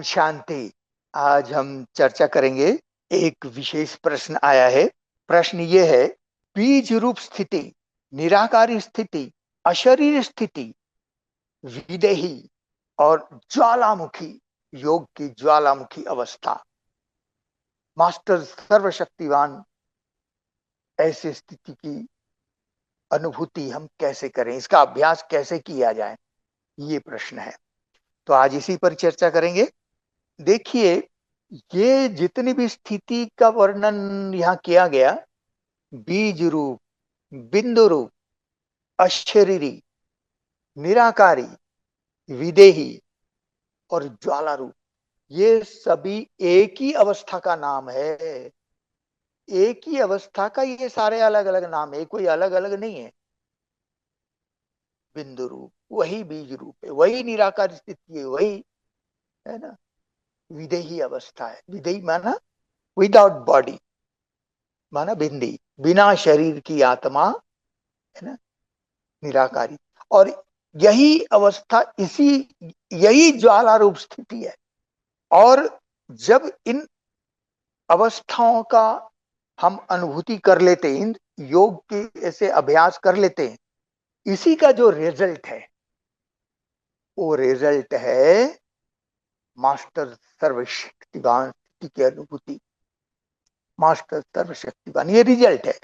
शांति। आज हम चर्चा करेंगे। एक विशेष प्रश्न आया है। प्रश्न ये है, बीज रूप स्थिति, निराकारी स्थिति, अशरीर स्थिति, विदेही और ज्वालामुखी, योग की ज्वालामुखी अवस्था, मास्टर सर्वशक्तिवान, ऐसी स्थिति की अनुभूति हम कैसे करें, इसका अभ्यास कैसे किया जाए, ये प्रश्न है। तो आज इसी पर चर्चा करेंगे। देखिए, ये जितनी भी स्थिति का वर्णन यहाँ किया गया, बीज रूप, बिंदु रूप, अशरीरी, निराकारी, विदेही और ज्वाला रूप, ये सभी एक ही अवस्था का नाम है। एक ही अवस्था का ये सारे अलग अलग नाम है, कोई अलग अलग नहीं है। बिंदु रूप वही बीज रूप है, वही निराकार स्थिति है, वही है ना। विदेही अवस्था है। विदेही माना विदाउट बॉडी, माना बिंदी, बिना शरीर की आत्मा, है ना, निराकारी। और यही अवस्था, इसी यही ज्वाला रूप स्थिति है। और जब इन अवस्थाओं का हम अनुभूति कर लेते हैं, इन योग के ऐसे अभ्यास कर लेते हैं, इसी का जो रिजल्ट है, वो रिजल्ट है मास्टर सर्वशक्तिवान स्थिति की अनुभूति। मास्टर सर्वशक्तिवान, ये रिजल्ट है।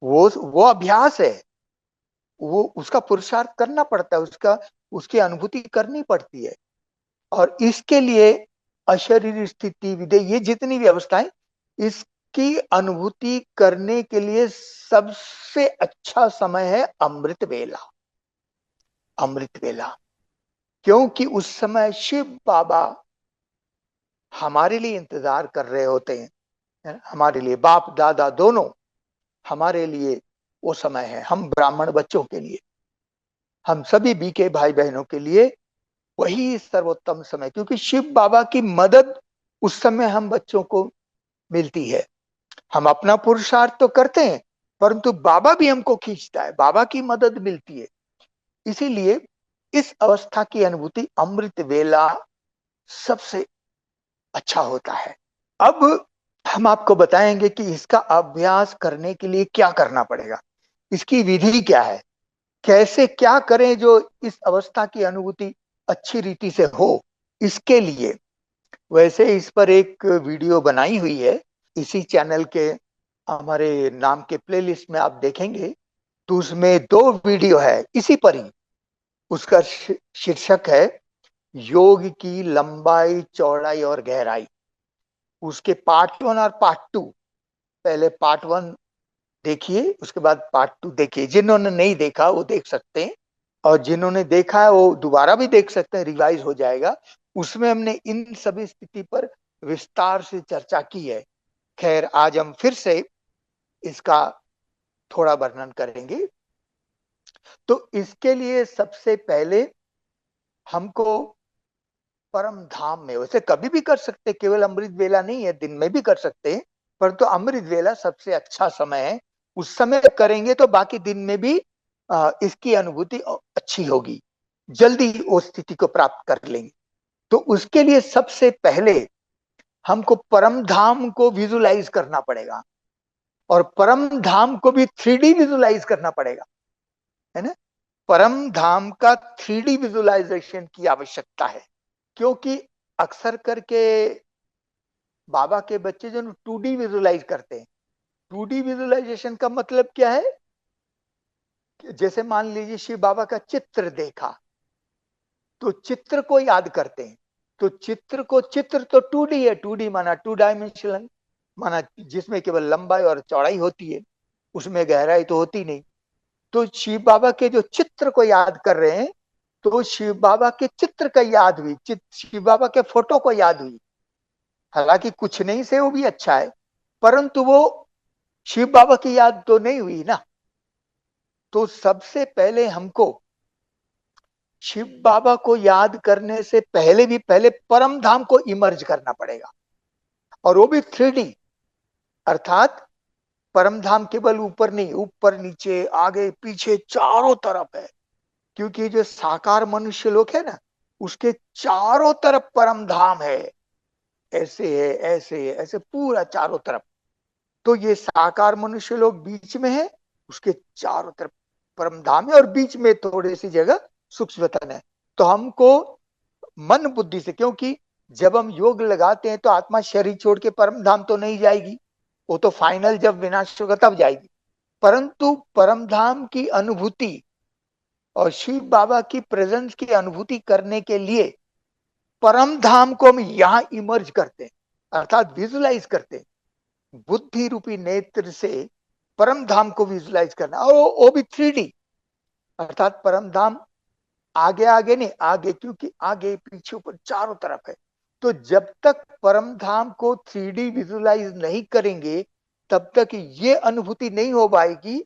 वो अभ्यास है। वो उसका पुरुषार्थ करना पड़ता है, उसकी अनुभूति करनी पड़ती है। और इसके लिए अशरीर स्थिति, विदेह, ये जितनी भी अवस्थाएं, इसकी अनुभूति करने के लिए सबसे अच्छा समय है अमृत वेला। अमृत वेला, क्योंकि उस समय शिव बाबा हमारे लिए इंतजार कर रहे होते हैं। हमारे लिए, बाप दादा दोनों हमारे लिए वो समय है। हम ब्राह्मण बच्चों के लिए, हम सभी बीके भाई बहनों के लिए वही सर्वोत्तम समय, क्योंकि शिव बाबा की मदद उस समय हम बच्चों को मिलती है। हम अपना पुरुषार्थ तो करते हैं, परंतु बाबा भी हमको खींचता है, बाबा की मदद मिलती है। इसीलिए इस अवस्था की अनुभूति अमृत वेला सबसे अच्छा होता है। अब हम आपको बताएंगे कि इसका अभ्यास करने के लिए क्या करना पड़ेगा, इसकी विधि क्या है, कैसे क्या करें जो इस अवस्था की अनुभूति अच्छी रीति से हो। इसके लिए वैसे इस पर एक वीडियो बनाई हुई है, इसी चैनल के हमारे नाम के प्लेलिस्ट में आप देखेंगे, तो उसमें 2 वीडियो है इसी पर ही। उसका शीर्षक है योग की लंबाई, चौड़ाई और गहराई। उसके पार्ट 1 और पार्ट 2, पहले पार्ट 1 देखिए, उसके बाद पार्ट 2 देखिए। जिन्होंने नहीं देखा वो देख सकते हैं, और जिन्होंने देखा है वो दोबारा भी देख सकते हैं, रिवाइज हो जाएगा। उसमें हमने इन सभी स्थिति पर विस्तार से चर्चा की है। खैर, आज हम फिर से इसका थोड़ा वर्णन करेंगे। तो इसके लिए सबसे पहले हमको परम धाम में, वैसे कभी भी कर सकते, केवल अमृत वेला नहीं है, दिन में भी कर सकते हैं, परंतु अमृत वेला सबसे अच्छा समय है। उस समय करेंगे तो बाकी दिन में भी इसकी अनुभूति अच्छी होगी, जल्दी वो स्थिति को प्राप्त कर लेंगे। तो उसके लिए सबसे पहले हमको परम धाम को विजुलाइज करना पड़ेगा, और परम धाम को भी 3D विजुलाइज करना पड़ेगा, है ना। परम धाम का 3D विजुलाइजेशन की आवश्यकता है, क्योंकि अक्सर करके बाबा के बच्चे जो 2D विजुलाइज करते हैं। 2D विजुलाइजेशन का मतलब क्या है, जैसे मान लीजिए शिव बाबा का चित्र देखा, तो चित्र को याद करते हैं। तो चित्र तो 2D है। 2D माना 2 डायमेंशनल, माना जिसमें केवल लंबाई और चौड़ाई होती है, उसमें गहराई तो होती नहीं। तो शिव बाबा के जो चित्र को याद कर रहे हैं, तो शिव बाबा के चित्र का याद हुई, शिव बाबा के फोटो को याद हुई। हालांकि कुछ नहीं से वो भी अच्छा है, परंतु वो शिव बाबा की याद तो नहीं हुई ना। तो सबसे पहले हमको शिव बाबा को याद करने से पहले भी पहले परम धाम को इमर्ज करना पड़ेगा, और वो भी 3D। अर्थात परम धाम केवल ऊपर नहीं, ऊपर नीचे आगे पीछे चारों तरफ है। क्योंकि जो साकार मनुष्य लोग है ना, उसके चारों तरफ परम धाम है, ऐसे है, ऐसे है, ऐसे पूरा चारों तरफ। तो ये साकार मनुष्य लोग बीच में है, उसके चारों तरफ परम धाम है, और बीच में थोड़ी सी जगह सूक्ष्म तन है। तो हमको मन बुद्धि से, क्योंकि जब हम योग लगाते हैं तो आत्मा शरीर छोड़ के परम धाम तो नहीं जाएगी, वो तो फाइनल जब विनाश होगा तब जाएगी। परंतु परम धाम की अनुभूति और शिव बाबा की प्रेजेंस की अनुभूति करने के लिए परम धाम को हम यहां इमर्ज करते हैं, अर्थात विजुलाइज करते हैं। बुद्धि रूपी नेत्र से परम धाम को विजुलाइज करना, और वो भी 3D, अर्थात परम धाम आगे आगे नहीं, आगे, क्योंकि आगे पीछे ऊपर चारों तरफ है। तो जब तक परम धाम को 3D विजुलाइज नहीं करेंगे तब तक ये अनुभूति नहीं हो पाएगी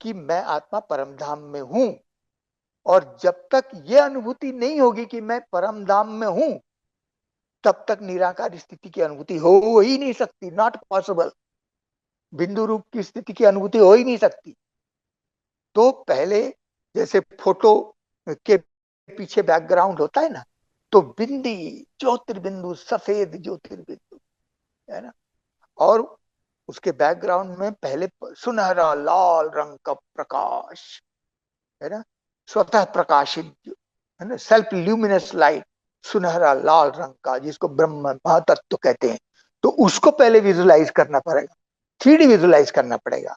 कि मैं आत्मा परम धाम में हूं। और जब तक ये अनुभूति नहीं होगी कि मैं परम धाम में हूं, तब तक निराकार स्थिति की अनुभूति हो ही नहीं सकती, नॉट पॉसिबल। बिंदु रूप की स्थिति की अनुभूति हो ही नहीं सकती। तो पहले जैसे फोटो के पीछे बैकग्राउंड होता है ना, तो बिंदी ज्योतिर्बिंदु, सफेद ज्योतिर्बिंदु, है ना, और उसके बैकग्राउंड में पहले सुनहरा लाल रंग का प्रकाश, है ना, स्वतः प्रकाशित, है ना, सेल्फ ल्यूमिनस लाइट, सुनहरा लाल रंग का, जिसको ब्रह्म महातत्व कहते हैं। तो उसको पहले विजुलाइज करना पड़ेगा, 3D विजुलाइज करना पड़ेगा।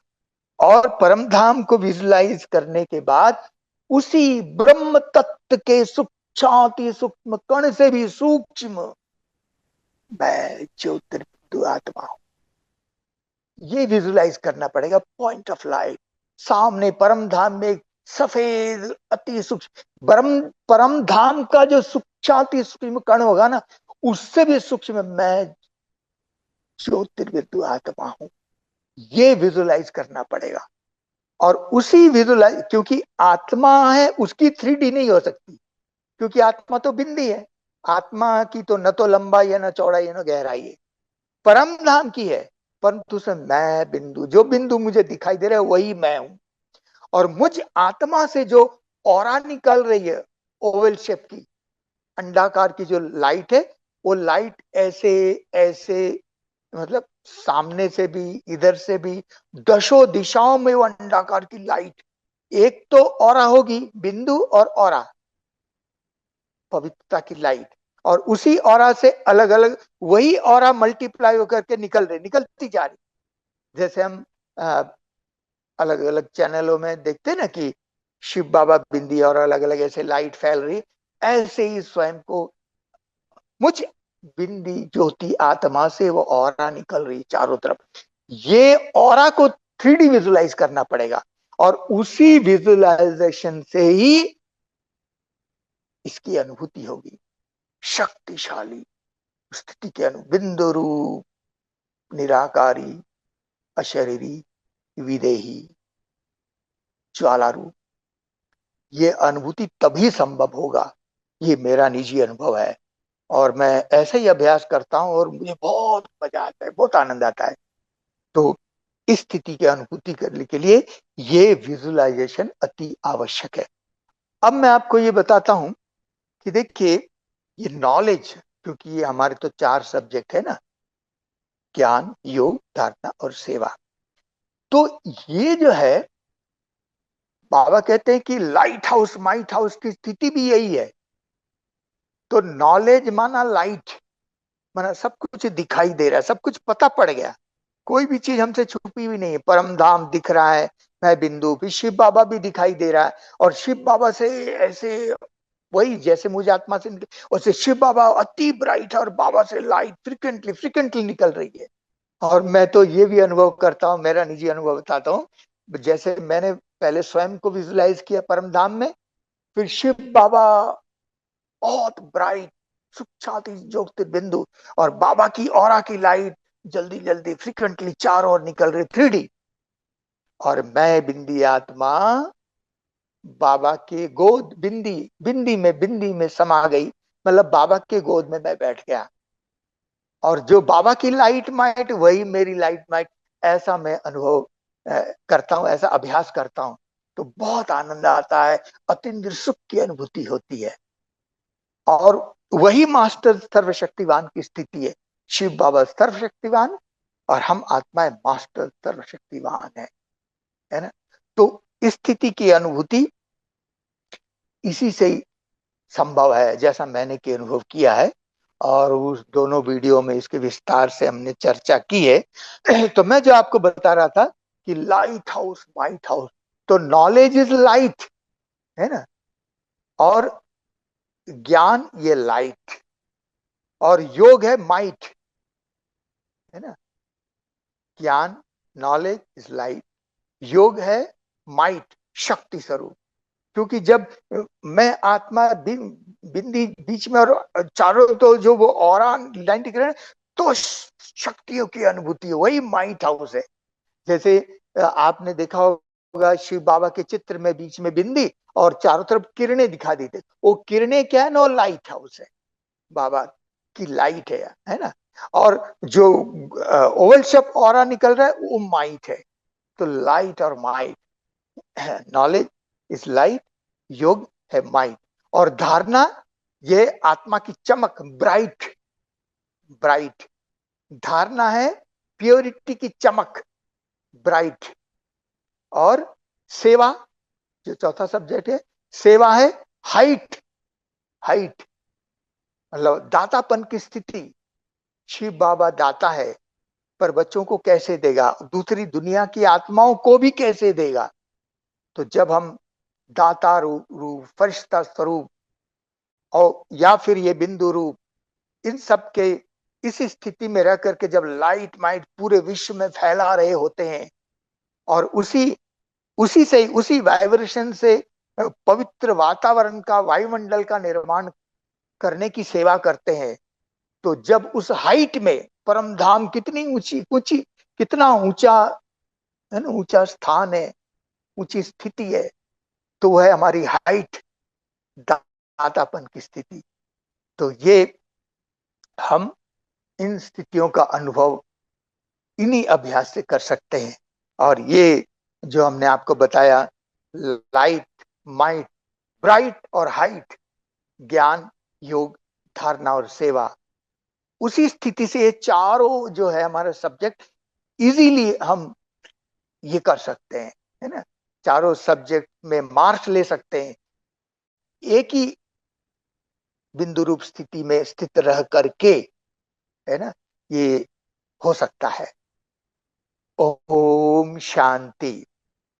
और परम धाम को विजुलाइज करने के बाद उसी ब्रह्म तत्व के सूक्ष्माति सूक्ष्म कण से भी सूक्ष्म मैं ज्योतिर्बिंदु आत्मा हूं, ये विजुलाइज करना पड़ेगा। पॉइंट ऑफ लाइट सामने परम धाम में सफेद अति सूक्ष्म परम धाम का जो सूक्ष्माति सूक्ष्म कण होगा ना, उससे भी सूक्ष्म मैं ज्योतिर्बिंदु आत्मा हूं, ये विजुलाइज करना पड़ेगा। और उसी विजुलाइज, क्योंकि आत्मा है उसकी 3D नहीं हो सकती, क्योंकि आत्मा तो बिंदी है। आत्मा की तो न तो लंबाई है, न चौड़ाई है, न गहराई है। परम धाम की है, परंतु उसमें मैं बिंदु, जो बिंदु मुझे दिखाई दे रहा है वही मैं हूं। और मुझ आत्मा से जो ऑरा निकल रही है, ओवल शेप की, अंडाकार की जो लाइट है, वो लाइट ऐसे ऐसे, मतलब सामने से भी इधर से भी दशों दिशाओं में वो अंडाकार की लाइट, एक तो ऑरा होगी, बिंदु और ऑरा, पवित्रता की लाइट, और उसी ऑरा से अलग अलग वही ऑरा मल्टीप्लाई होकर के निकलती जा रही। जैसे हम अलग अलग चैनलों में देखते हैं ना कि शिव बाबा बिंदी और अलग अलग ऐसे लाइट फैल रही, ऐसे ही स्वयं को मुझ बिंदी ज्योति आत्मा से वो ऑरा निकल रही चारों तरफ। ये ऑरा को 3D विजुलाइज करना पड़ेगा, और उसी विजुलाइजेशन से ही इसकी अनुभूति होगी, शक्तिशाली स्थिति के बिंदु रूप, निराकारी, अशरीरी, विदेही, ज्वाला रूप। ये अनुभूति तभी संभव होगा, ये मेरा निजी अनुभव है, और मैं ऐसे ही अभ्यास करता हूं और मुझे बहुत मजा आता है, बहुत आनंद आता है। तो इस स्थिति की अनुभूति करने के लिए ये विजुलाइजेशन अति आवश्यक है। अब मैं आपको ये बताता हूं कि देखिए, ये नॉलेज, क्योंकि ये हमारे तो 4 सब्जेक्ट है ना, ज्ञान, योग, धारणा और सेवा। तो ये जो है, बाबा कहते हैं कि लाइट हाउस माइट हाउस की स्थिति भी यही है। तो नॉलेज माना लाइट, माना सब कुछ दिखाई दे रहा है, सब कुछ पता पड़ गया, कोई भी चीज हमसे छुपी हुई नहीं है। परम धाम दिख रहा है, मैं बिंदु, फिर शिव बाबा भी दिखाई दे रहा है, और शिव बाबा से ऐसे, वही जैसे मुझे आत्मा से वैसे शिव बाबा अति ब्राइट है, और बाबा से लाइट फ्रिक्वेंटली फ्रिक्वेंटली निकल रही है। और मैं तो ये भी अनुभव करता हूँ, मेरा निजी अनुभव बताता हूँ। जैसे मैंने पहले स्वयं को विजुलाइज किया परम धाम में, फिर शिव बाबा बहुत ब्राइट सूक्ष्म ज्योतिर्बिंदु, और बाबा की ऑरा की लाइट जल्दी जल्दी फ्रिक्वेंटली चारों ओर निकल रही 3D, और मैं बिंदी आत्मा बाबा के गोद, बिंदी में समा गई, मतलब बाबा के गोद में मैं बैठ गया, और जो बाबा की लाइट माइट वही मेरी लाइट माइट, ऐसा मैं अनुभव करता हूँ, ऐसा अभ्यास करता हूँ। तो बहुत आनंद आता है, अतीन्द्र सुख की अनुभूति होती है। और वही मास्टर सर्वशक्तिवान की स्थिति है। शिव बाबा सर्वशक्तिवान और हम आत्माएं मास्टर सर्वशक्तिवान है ना। तो इस स्थिति की अनुभूति इसी से ही संभव है, जैसा मैंने की अनुभव किया है। और उस दोनों वीडियो में इसके विस्तार से हमने चर्चा की है। तो मैं जो आपको बता रहा था कि लाइट हाउस, माइट हाउस, तो नॉलेज इज लाइट, है ना, और ज्ञान ये लाइट, और योग है माइट, है ना। ज्ञान, नॉलेज इज लाइट, योग है माइट, शक्ति स्वरूप। क्योंकि जब मैं आत्मा बिंदी बीच में और चारों तो जो वो ऑरा लाइन दिख रहे हैं, तो शक्तियों की अनुभूति है, वही माइट हाउस है। जैसे आपने देखा होगा शिव बाबा के चित्र में बीच में बिंदी और चारों तरफ किरणें दिखा देते, वो किरणें क्या है ना, वो लाइट हाउस है, बाबा की लाइट है ना। और जो ओवल शेप ऑरा निकल रहा है वो माइट है। तो लाइट और माइट, नॉलेज इज लाइट, योग है माइट, और धारणा ये आत्मा की चमक, ब्राइट, ब्राइट धारणा है, प्योरिटी की चमक, ब्राइट। और सेवा जो चौथा सब्जेक्ट है, सेवा है हाइट, हाइट मतलब दातापन की स्थिति। शिव बाबा दाता है, पर बच्चों को कैसे देगा, दूसरी दुनिया की आत्माओं को भी कैसे देगा। तो जब हम दाता रूप, फरिश्ता स्वरूप, और या फिर ये बिंदु रूप, इन सब के इस स्थिति में रह करके जब लाइट माइट पूरे विश्व में फैला रहे होते हैं, और उसी उसी से उसी वाइब्रेशन से पवित्र वातावरण का, वायुमंडल का निर्माण करने की सेवा करते हैं, तो जब उस हाइट में परम धाम कितनी ऊंची ऊंची, कितना ऊंचा है ना, ऊंचा स्थान है, ऊंची स्थिति है, तो वह हमारी हाइट, दातापन की स्थिति। तो ये हम इन स्थितियों का अनुभव इन्हीं अभ्यास से कर सकते हैं। और ये जो हमने आपको बताया, लाइट, माइट, ब्राइट और हाइट, ज्ञान, योग, धारणा और सेवा, उसी स्थिति से ये चारों जो है हमारा सब्जेक्ट इजीली हम ये कर सकते हैं, है ना। चारों सब्जेक्ट में मार्क्स ले सकते हैं, एक ही बिंदु रूप स्थिति में स्थित रह करके, है ना, ये हो सकता है। ओम शांति।